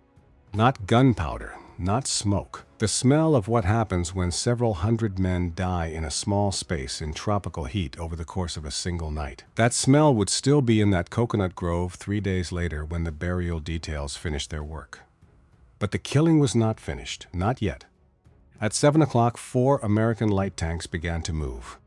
Not gunpowder, not smoke. The smell of what happens when several hundred men die in a small space in tropical heat over the course of a single night. That smell would still be in that coconut grove 3 days later when the burial details finished their work. But the killing was not finished, not yet. At 7 o'clock, 4 American light tanks began to move.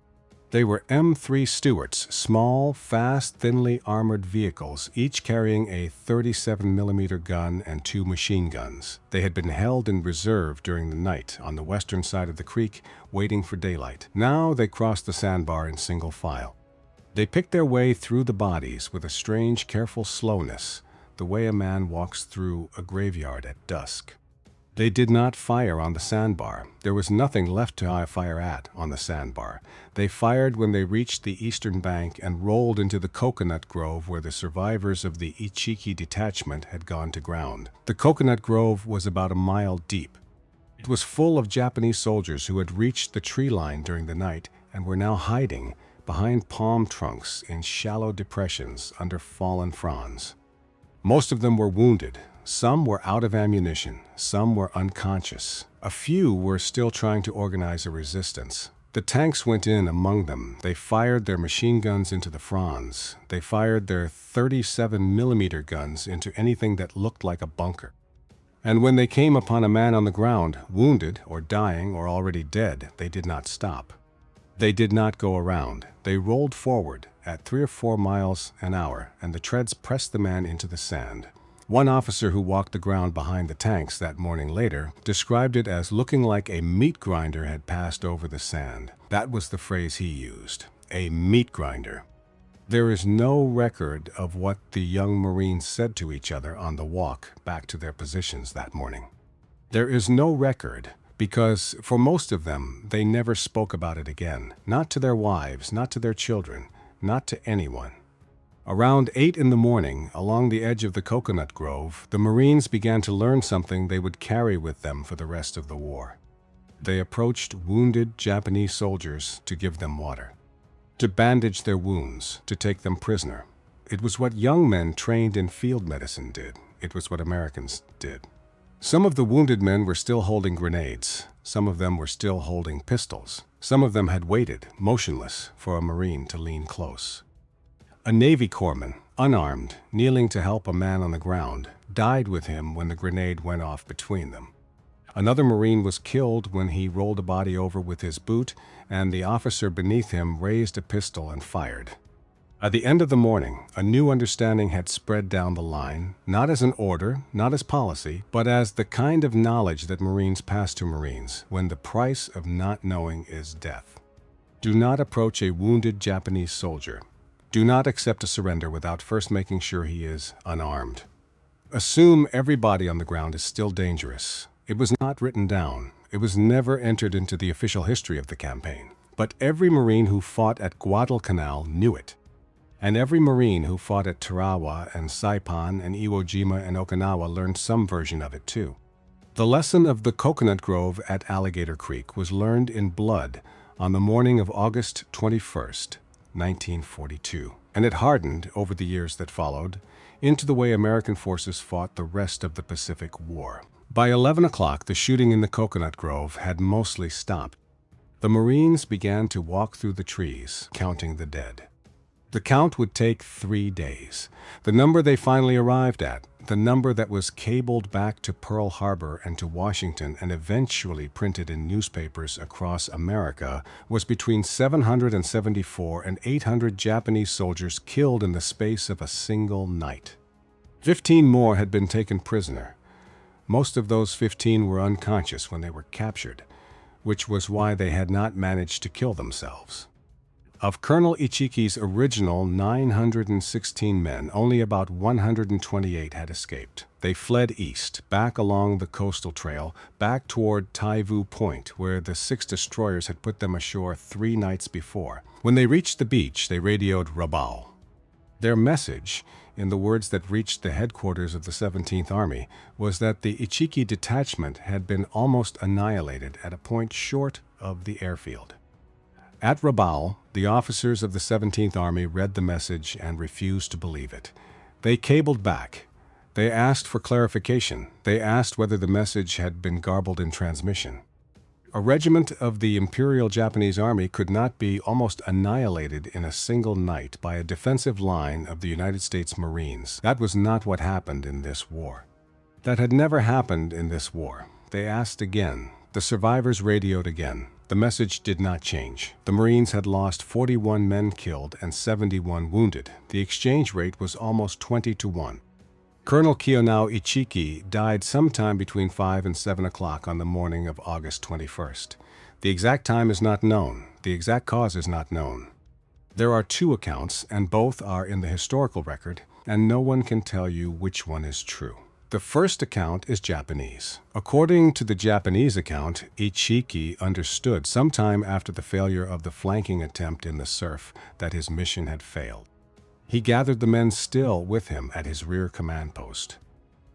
They were M3 Stuarts, small, fast, thinly armored vehicles, each carrying a 37mm gun and 2 machine guns. They had been held in reserve during the night on the western side of the creek, waiting for daylight. Now they crossed the sandbar in single file. They picked their way through the bodies with a strange, careful slowness, the way a man walks through a graveyard at dusk. They did not fire on the sandbar. There was nothing left to fire at on the sandbar. They fired when they reached the eastern bank and rolled into the coconut grove where the survivors of the Ichiki detachment had gone to ground. The coconut grove was about a mile deep. It was full of Japanese soldiers who had reached the tree line during the night and were now hiding behind palm trunks in shallow depressions under fallen fronds. Most of them were wounded. Some were out of ammunition. Some were unconscious. A few were still trying to organize a resistance. The tanks went in among them. They fired their machine guns into the fronds. They fired their 37mm guns into anything that looked like a bunker. And when they came upon a man on the ground, wounded or dying or already dead, they did not stop. They did not go around. They rolled forward at 3 or 4 miles an hour, and the treads pressed the man into the sand. One officer who walked the ground behind the tanks that morning later described it as looking like a meat grinder had passed over the sand. That was the phrase he used, a meat grinder. There is no record of what the young Marines said to each other on the walk back to their positions that morning. There is no record because for most of them, they never spoke about it again, not to their wives, not to their children, not to anyone. Around 8 in the morning, along the edge of the coconut grove, the Marines began to learn something they would carry with them for the rest of the war. They approached wounded Japanese soldiers to give them water, to bandage their wounds, to take them prisoner. It was what young men trained in field medicine did. It was what Americans did. Some of the wounded men were still holding grenades. Some of them were still holding pistols. Some of them had waited, motionless, for a Marine to lean close. A Navy corpsman, unarmed, kneeling to help a man on the ground, died with him when the grenade went off between them. Another Marine was killed when he rolled a body over with his boot, and the officer beneath him raised a pistol and fired. At the end of the morning, a new understanding had spread down the line, not as an order, not as policy, but as the kind of knowledge that Marines pass to Marines when the price of not knowing is death. Do not approach a wounded Japanese soldier. Do not accept a surrender without first making sure he is unarmed. Assume every body on the ground is still dangerous. It was not written down. It was never entered into the official history of the campaign. But every Marine who fought at Guadalcanal knew it. And every Marine who fought at Tarawa and Saipan and Iwo Jima and Okinawa learned some version of it too. The lesson of the coconut grove at Alligator Creek was learned in blood on the morning of August 21st, 1942, and it hardened over the years that followed into the way American forces fought the rest of the Pacific War. By 11 o'clock, the shooting in the coconut grove had mostly stopped. The Marines began to walk through the trees, counting the dead. The count would take 3 days. The number they finally arrived at, the number that was cabled back to Pearl Harbor and to Washington and eventually printed in newspapers across America, was between 774 and 800 Japanese soldiers killed in the space of a single night. 15 more had been taken prisoner. Most of those 15 were unconscious when they were captured, which was why they had not managed to kill themselves. Of Colonel Ichiki's original 916 men, only about 128 had escaped. They fled east, back along the coastal trail, back toward Taivu Point, where the 6 destroyers had put them ashore 3 nights before. When they reached the beach, they radioed Rabaul. Their message, in the words that reached the headquarters of the 17th Army, was that the Ichiki detachment had been almost annihilated at a point short of the airfield. At Rabaul, the officers of the 17th Army read the message and refused to believe it. They cabled back. They asked for clarification. They asked whether the message had been garbled in transmission. A regiment of the Imperial Japanese Army could not be almost annihilated in a single night by a defensive line of the United States Marines. That was not what happened in this war. That had never happened in this war. They asked again. The survivors radioed again. The message did not change. The Marines had lost 41 men killed and 71 wounded. The exchange rate was almost 20-1. Colonel Kiyonao Ichiki died sometime between 5 and 7 o'clock on the morning of August 21st. The exact time is not known. The exact cause is not known. There are 2 accounts, and both are in the historical record, and no one can tell you which one is true. The first account is Japanese. According to the Japanese account, Ichiki understood sometime after the failure of the flanking attempt in the surf that his mission had failed. He gathered the men still with him at his rear command post.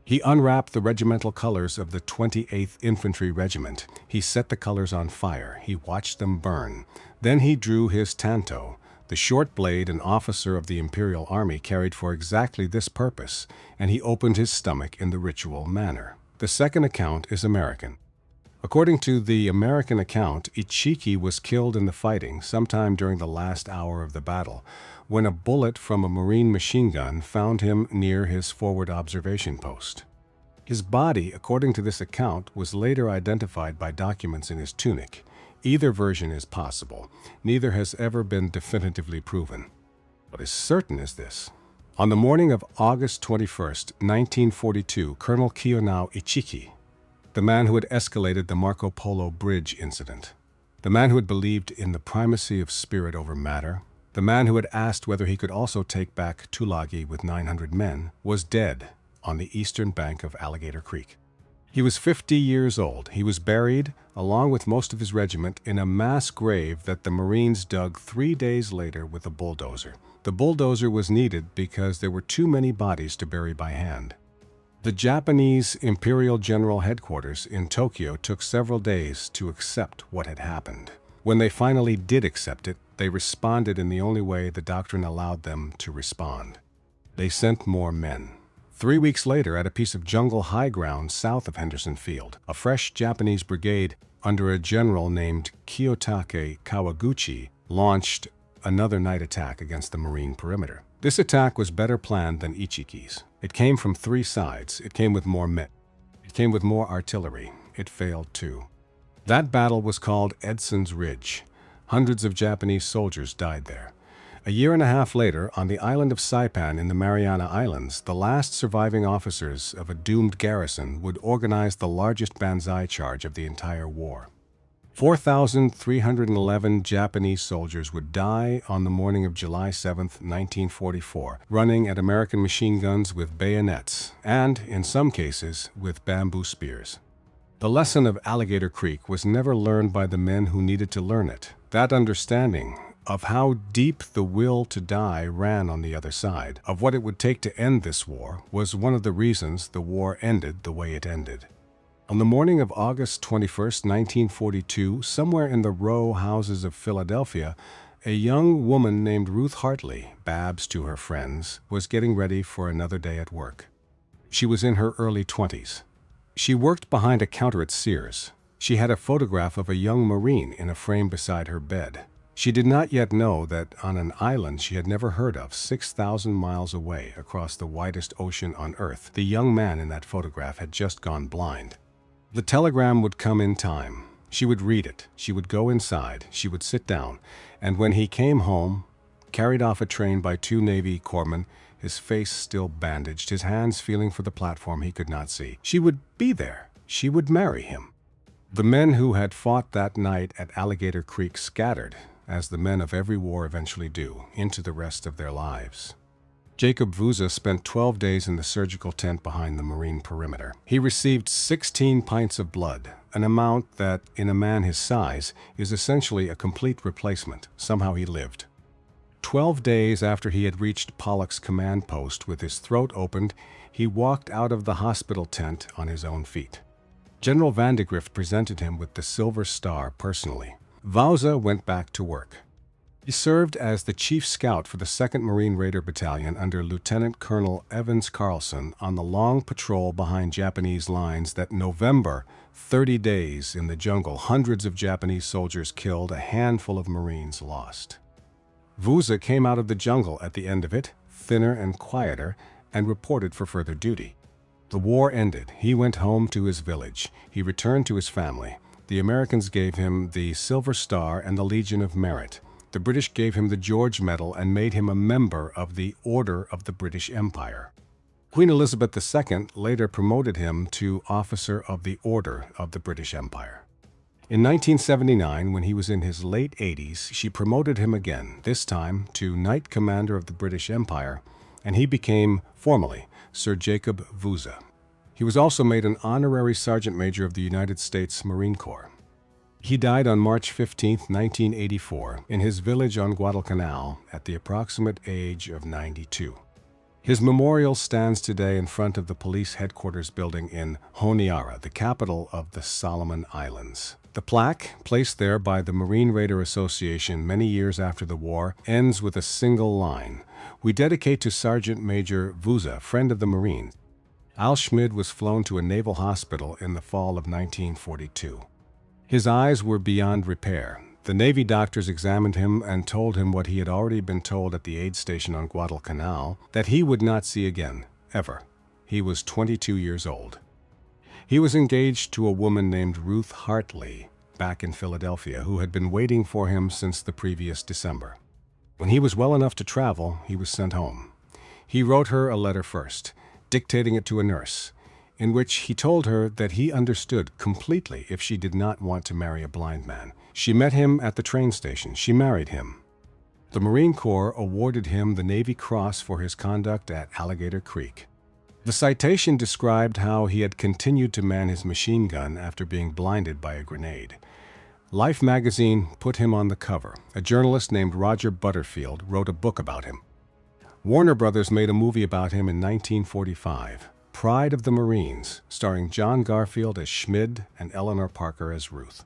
He unwrapped the regimental colors of the 28th Infantry Regiment. He set the colors on fire. He watched them burn. Then he drew his tanto, The short blade an officer of the Imperial Army carried for exactly this purpose, and he opened his stomach in the ritual manner. The second account is American. According to the American account, Ichiki was killed in the fighting sometime during the last hour of the battle, when a bullet from a Marine machine gun found him near his forward observation post. His body, according to this account, was later identified by documents in his tunic. Either version is possible. Neither has ever been definitively proven. What is certain is this. On the morning of August 21st, 1942, Colonel Kiyonao Ichiki, the man who had escalated the Marco Polo Bridge incident, the man who had believed in the primacy of spirit over matter, the man who had asked whether he could also take back Tulagi with 900 men, was dead on the eastern bank of Alligator Creek. He was 50 years old. He was buried, along with most of his regiment, in a mass grave that the Marines dug 3 days later with a bulldozer. The bulldozer was needed because there were too many bodies to bury by hand. The Japanese Imperial General Headquarters in Tokyo took several days to accept what had happened. When they finally did accept it, they responded in the only way the Doctrine allowed them to respond. They sent more men. 3 weeks later, at a piece of jungle high ground south of Henderson Field, a fresh Japanese brigade under a general named Kiyotake Kawaguchi launched another night attack against the Marine perimeter. This attack was better planned than Ichiki's. It came from 3 sides. It came with more men. It came with more artillery. It failed too. That battle was called Edson's Ridge. Hundreds of Japanese soldiers died there. A year and a half later, on the island of Saipan in the Mariana Islands, the last surviving officers of a doomed garrison would organize the largest banzai charge of the entire war. 4,311 Japanese soldiers would die on the morning of July 7, 1944, running at American machine guns with bayonets and, in some cases, with bamboo spears. The lesson of Alligator Creek was never learned by the men who needed to learn it. That understanding of how deep the will to die ran on the other side, of what it would take to end this war, was one of the reasons the war ended the way it ended. On the morning of August 21, 1942, somewhere in the row houses of Philadelphia, a young woman named Ruth Hartley, Babs to her friends, was getting ready for another day at work. She was in her early 20s. She worked behind a counter at Sears. She had a photograph of a young Marine in a frame beside her bed. She did not yet know that on an island she had never heard of, 6,000 miles away across the widest ocean on Earth, the young man in that photograph had just gone blind. The telegram would come in time. She would read it. She would go inside. She would sit down. And when he came home, carried off a train by 2 Navy corpsmen, his face still bandaged, his hands feeling for the platform he could not see, she would be there. She would marry him. The men who had fought that night at Alligator Creek scattered, as the men of every war eventually do, into the rest of their lives. Jacob Vuza spent 12 days in the surgical tent behind the Marine perimeter. He received 16 pints of blood, an amount that, in a man his size, is essentially a complete replacement. Somehow he lived. 12 days after he had reached Pollock's command post with his throat opened, he walked out of the hospital tent on his own feet. General Vandergrift presented him with the Silver Star personally. Vuza went back to work. He served as the chief scout for the 2nd Marine Raider Battalion under Lieutenant Colonel Evans Carlson on the long patrol behind Japanese lines that November, 30 days in the jungle, hundreds of Japanese soldiers killed, a handful of Marines lost. Vuza came out of the jungle at the end of it, thinner and quieter, and reported for further duty. The war ended. He went home to his village. He returned to his family. The Americans gave him the Silver Star and the Legion of Merit. The British gave him the George Medal and made him a member of the Order of the British Empire. Queen Elizabeth II later promoted him to Officer of the Order of the British Empire. In 1979, when he was in his late 80s, she promoted him again, this time to Knight Commander of the British Empire, and he became, formally, Sir Jacob Vuza. He was also made an honorary Sergeant Major of the United States Marine Corps. He died on March 15, 1984, in his village on Guadalcanal at the approximate age of 92. His memorial stands today in front of the police headquarters building in Honiara, the capital of the Solomon Islands. The plaque, placed there by the Marine Raider Association many years after the war, ends with a single line: "We dedicate to Sergeant Major Vuza, friend of the Marines." Al Schmid was flown to a naval hospital in the fall of 1942. His eyes were beyond repair. The Navy doctors examined him and told him what he had already been told at the aid station on Guadalcanal, that he would not see again, ever. He was 22 years old. He was engaged to a woman named Ruth Hartley back in Philadelphia, who had been waiting for him since the previous December. When he was well enough to travel, he was sent home. He wrote her a letter first, dictating it to a nurse, in which he told her that he understood completely if she did not want to marry a blind man. She met him at the train station. She married him. The Marine Corps awarded him the Navy Cross for his conduct at Alligator Creek. The citation described how he had continued to man his machine gun after being blinded by a grenade. Life magazine put him on the cover. A journalist named Roger Butterfield wrote a book about him. Warner Brothers made a movie about him in 1945, Pride of the Marines, starring John Garfield as Schmid and Eleanor Parker as Ruth.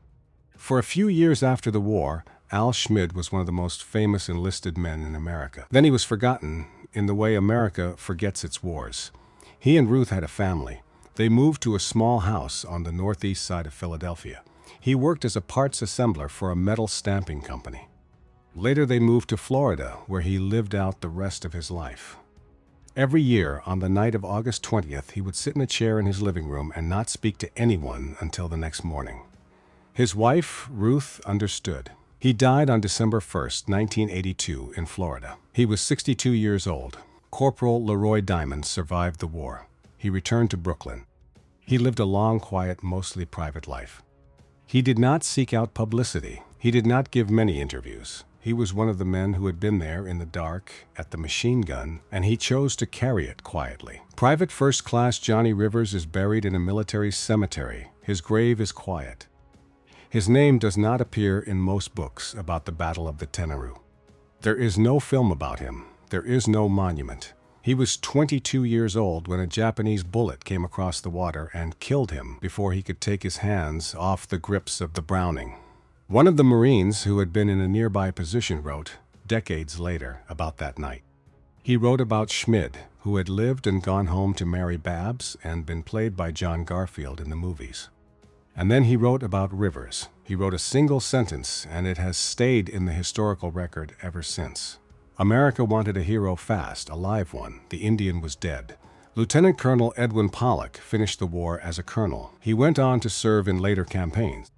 For a few years after the war, Al Schmid was one of the most famous enlisted men in America. Then he was forgotten in the way America forgets its wars. He and Ruth had a family. They moved to a small house on the northeast side of Philadelphia. He worked as a parts assembler for a metal stamping company. Later they moved to Florida, where he lived out the rest of his life. Every year, on the night of August 20th, he would sit in a chair in his living room and not speak to anyone until the next morning. His wife, Ruth, understood. He died on December 1st, 1982, in Florida. He was 62 years old. Corporal Leroy Diamond survived the war. He returned to Brooklyn. He lived a long, quiet, mostly private life. He did not seek out publicity. He did not give many interviews. He was one of the men who had been there in the dark at the machine gun, and he chose to carry it quietly. Private First Class Johnny Rivers is buried in a military cemetery. His grave is quiet. His name does not appear in most books about the Battle of the Tenarue. There is no film about him. There is no monument. He was 22 years old when a Japanese bullet came across the water and killed him before he could take his hands off the grips of the Browning. One of the Marines who had been in a nearby position wrote, decades later, about that night. He wrote about Schmid, who had lived and gone home to Mary Babs and been played by John Garfield in the movies. And then he wrote about Rivers. He wrote a single sentence, and it has stayed in the historical record ever since. America wanted a hero fast, a live one. The Indian was dead. Lieutenant Colonel Edwin Pollock finished the war as a colonel. He went on to serve in later campaigns.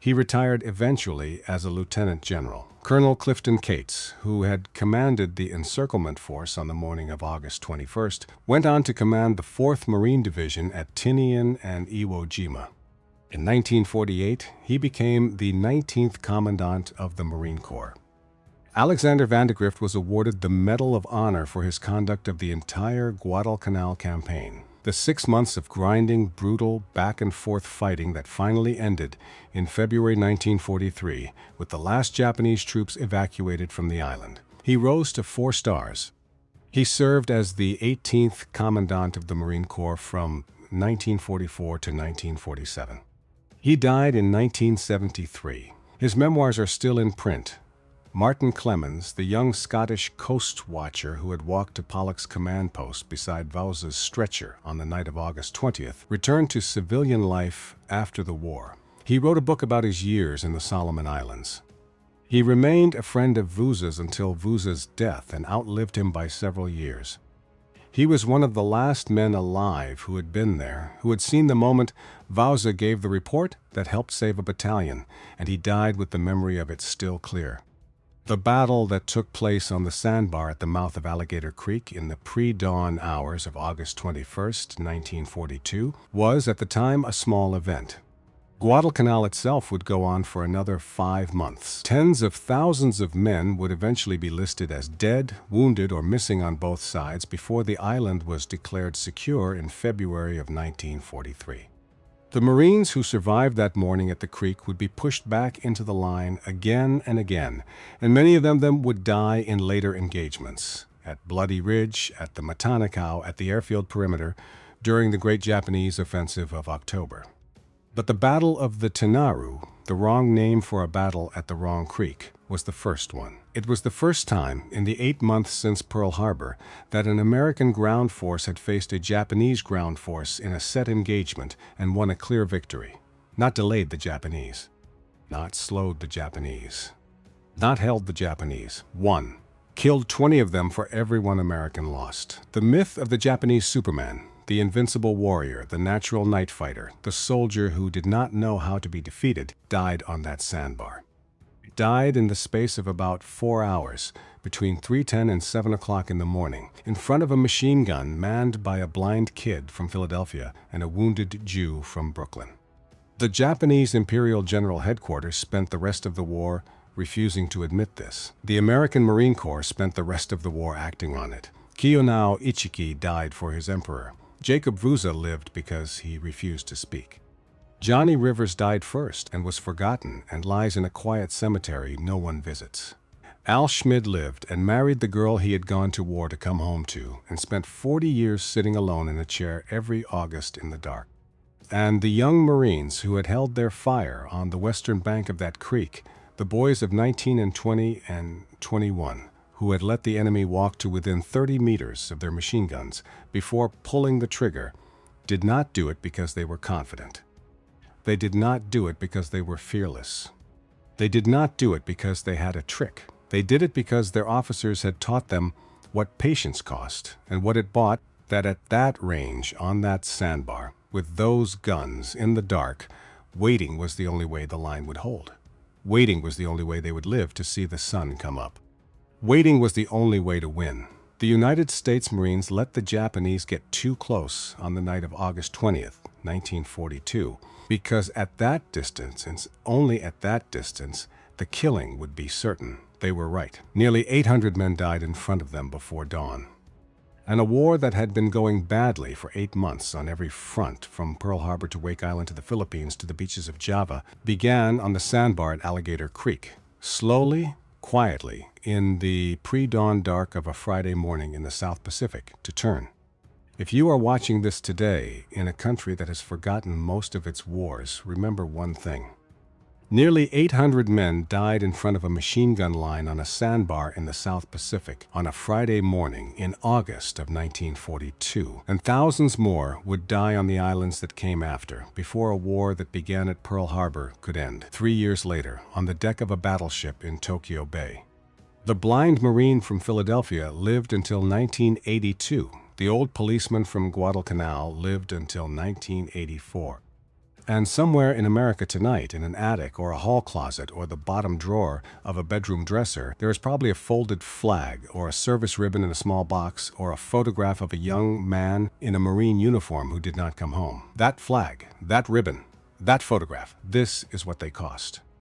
He retired eventually as a lieutenant general. Colonel Clifton Cates, who had commanded the encirclement force on the morning of August 21st, went on to command the 4th Marine Division at Tinian and Iwo Jima. In 1948, he became the 19th Commandant of the Marine Corps. Alexander Vandergrift was awarded the Medal of Honor for his conduct of the entire Guadalcanal campaign, the 6 months of grinding, brutal, back-and-forth fighting that finally ended in February 1943 with the last Japanese troops evacuated from the island. He rose to 4 stars. He served as the 18th Commandant of the Marine Corps from 1944 to 1947. He died in 1973. His memoirs are still in print. Martin Clemens, the young Scottish coast watcher who had walked to Pollock's command post beside Vuza's stretcher on the night of August 20th, returned to civilian life after the war. He wrote a book about his years in the Solomon Islands. He remained a friend of Vuza's until Vuza's death and outlived him by several years. He was one of the last men alive who had been there, who had seen the moment Vuza gave the report that helped save a battalion, and he died with the memory of it still clear. The battle that took place on the sandbar at the mouth of Alligator Creek in the pre-dawn hours of August 21, 1942, was at the time a small event. Guadalcanal itself would go on for another 5 months. Tens of thousands of men would eventually be listed as dead, wounded, or missing on both sides before the island was declared secure in February of 1943. The Marines who survived that morning at the creek would be pushed back into the line again and again, and many of them would die in later engagements, at Bloody Ridge, at the Matanakaw, at the airfield perimeter, during the Great Japanese Offensive of October. But the Battle of the Tenaru, the wrong name for a battle at the wrong creek, was the first one. It was the first time in the 8 months since Pearl Harbor that an American ground force had faced a Japanese ground force in a set engagement and won a clear victory. Not delayed the Japanese. Not slowed the Japanese. Not held the Japanese. Won. Killed 20 of them for every one American lost. The myth of the Japanese Superman, the invincible warrior, the natural night fighter, the soldier who did not know how to be defeated, died on that sandbar. Died in the space of about 4 hours, between 3:10 and 7 o'clock in the morning, in front of a machine gun manned by a blind kid from Philadelphia and a wounded Jew from Brooklyn. The Japanese Imperial General Headquarters spent the rest of the war refusing to admit this. The American Marine Corps spent the rest of the war acting on it. Kiyonao Ichiki died for his emperor. Jacob Vuza lived because he refused to speak. Johnny Rivers died first and was forgotten and lies in a quiet cemetery no one visits. Al Schmid lived and married the girl he had gone to war to come home to and spent 40 years sitting alone in a chair every August in the dark. And the young Marines who had held their fire on the western bank of that creek, the boys of 19 and 20 and 21, who had let the enemy walk to within 30 meters of their machine guns before pulling the trigger, did not do it because they were confident. They did not do it because they were fearless. They did not do it because they had a trick. They did it because their officers had taught them what patience cost and what it bought, that at that range, on that sandbar, with those guns in the dark, waiting was the only way the line would hold. Waiting was the only way they would live to see the sun come up. Waiting was the only way to win. The United States Marines let the Japanese get too close on the night of August 20th, 1942, because at that distance, and only at that distance, the killing would be certain. They were right. Nearly 800 men died in front of them before dawn. And a war that had been going badly for 8 months on every front, from Pearl Harbor to Wake Island to the Philippines to the beaches of Java, began on the sandbar at Alligator Creek. Slowly, quietly, in the pre-dawn dark of a Friday morning in the South Pacific, to turn. If you are watching this today in a country that has forgotten most of its wars, remember one thing. Nearly 800 men died in front of a machine gun line on a sandbar in the South Pacific on a Friday morning in August of 1942, and thousands more would die on the islands that came after, before a war that began at Pearl Harbor could end 3 years later on the deck of a battleship in Tokyo Bay. The blind Marine from Philadelphia lived until 1982. The old policeman from Guadalcanal lived until 1984. And somewhere in America tonight, in an attic or a hall closet or the bottom drawer of a bedroom dresser, there is probably a folded flag or a service ribbon in a small box or a photograph of a young man in a Marine uniform who did not come home. That flag, that ribbon, that photograph, this is what they cost.